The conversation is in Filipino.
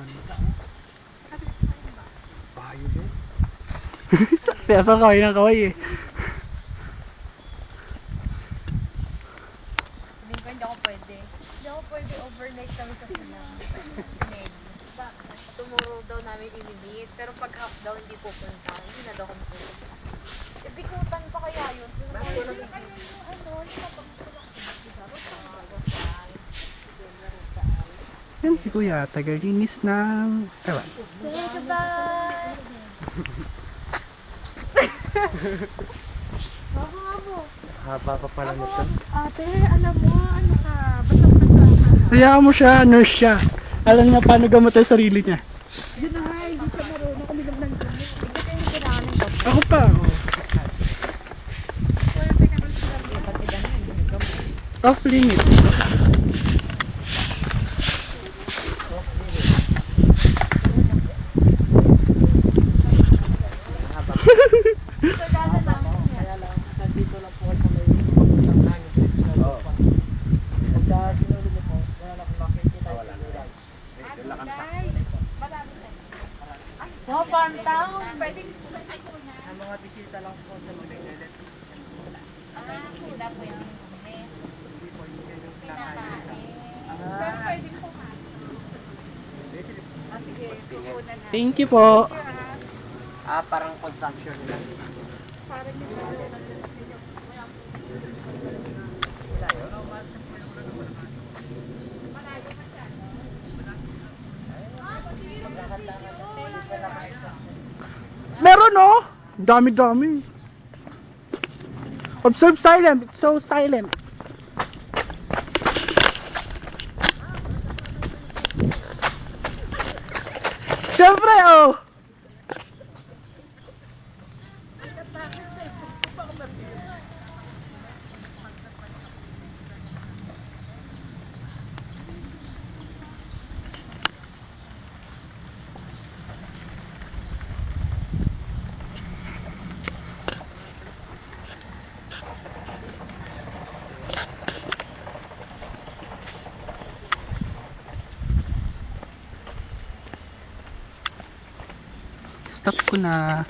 ganda. Sabi ko sa'yo ba? Violet. Sesa kaway ng kaway eh. Sabihin ko, hindi ako pwede. Hindi ako pwede overnight kami sa Silang. Tomorrow daw namin i-meet. Pero pag half daw hindi pupunta, hindi na daw kami pupunta. Eh, bikutan pa kaya yun? Sino pa yung nabigit? Yan si kuya, tagalinis ng ewan. Say goodbye! Babo. Haba pa pala nito. Ate, alam mo, ano ka, basang-basa ka. Hayaan mo siya, nurse siya. Alam niya paano gamot ang sarili niya. Yun na nga, hindi siya marunong kuminom ng gamot. Hindi kayo kailangan ng gamot. Ako pa. Wala pinag-ulit sila. Ba't iba na yung gamot? Off limits. So, dala lang. Kaya lang, nandito lang po sa may pagpunta namin. Pagka sinuli niyo po, wala lang kung makikita. Wala na. Doon lang kami sa Wow, farm town. Pwedeng Ang mga bisita lang po sa mga naglelet. sila po yung bumili. Hindi po yun yung Pinakain. Pero pwedeng pumasok. Sige, kukunan na. Thank you po. parang consumption nila. Parang yung Meron oh. Dami-dami. Observe silent. It's so silent. Siyempre oh. Stop ko na.